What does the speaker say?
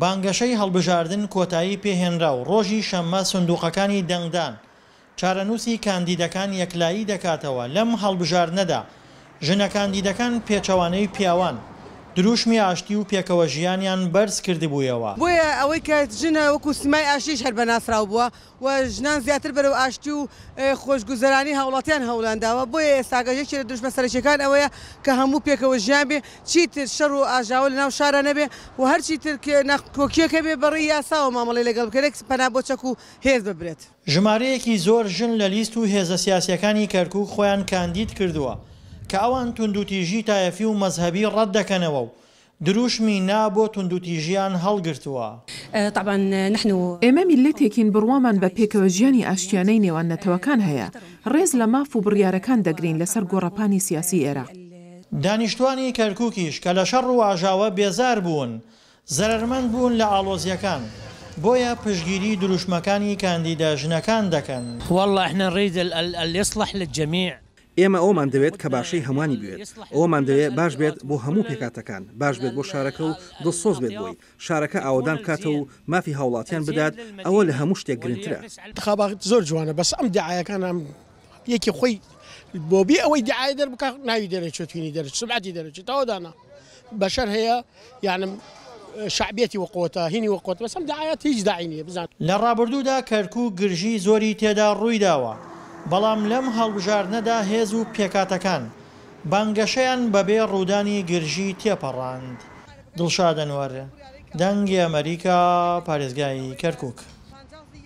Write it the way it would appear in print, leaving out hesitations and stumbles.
بانگەشەی هەڵبژاردن کۆتایی پێهێنرا و ڕۆژی شەممە سندوقەکانی دەنگدان چارەنووسی کاندیدەکان یەکلایی دەکاتەوە. لەم هەڵبژاردنەدا ژنە کاندیدەکان پێچەوانەی پیاوان دروشمی ئاشتی و پێکەوە ژیانیان بەرز کردبوویەوە. بۆیە ئەوەی کە ژنە وەکو سیمای ئاشتیش هەر بەناسرااو بووە و ژنان زیاتر بەرەو ئاشتی و خۆشگوزەرانی هاوڵاتیان هەوڵانداوە. بۆیە ئێستاگەژێکی لە دروشمە سەرچیەکان ئەوەیە کە هەموو پێکەوە ژیان بێ، چیتر شەڕ و ئاژاوە لە ناو شارە نەبێ و هەرچیتر کۆکیەکە بێ بەڕێی یاساوە مامەڵی لەگەڵ بکرێت پەنا بۆ چەک و هێز ببرێت. ژمارەیەکی زۆر ژن لە لیست و هێزە سیاسیەکانی کەرکووک خۆیان کاندید کردووە کە ئەوان توندوتیژی تایەفی و مەزهەبی ڕەت دەکەنەوە و دروشمی نا بۆ توندوتیژیان هەڵگرتووە. ئێمە میلەتێکین بڕوامان بە پێکەوە ژیانی ئاشتیانەی نێوان نەتەوەکان هەیە. ڕێز لە ماف و بڕیارەکان دەگرین لەسەر گۆڕەپانی سیاسی ئێرە. دانیشتوانی کەرکووکیش کە لە شەڕ و ئاژاوە بێزار بوون، زەرمەند بوون لە ئاڵۆزیەکان، بۆیە پشگیری دروشمەکانی کاندیدە ژنەکان دەکەن. والله احنا نريد الإصلاح للجميع. ئێمە ئەومان دەوێت کە باشەی هەمووانی بوێت. ئەومان دەوێت باش بێت بۆ هەموو پێکاتەکان، باش بێت بۆ شارەکە و دڵسۆز بێت بۆی شارەکە ئاوادان کاتە و مافی هاوڵاتیان بدات. ئەوە لە هەموو شتێک گرنگترە. انتخابات زۆر جوانە، بەس ئەم دعایەکان یەکی خۆی بۆبی ئەوەی دعای دەربکە ناوی دەرەچێتوینی دەرەچ سبعەتی دەرەچێت تەوادانە بەشەر هەیە یعنی شعبیەتی وەقۆتە هینی وەقۆت، بەس ئەم دعایەت هیچ داعی نییە. بزان لە ڕابردوودا کەرکووک گرژی زۆری تێدا ڕوویداوە، بەڵام لەم هەڵبژاردنەدا هێز و پێکاتەکان بانگەشەیان بەبێ ڕوودانی گرژی تێپەڕاند. دڵشاد ئەنوەر، دەنگی ئەمریکا، پارێزگای کەرکووک.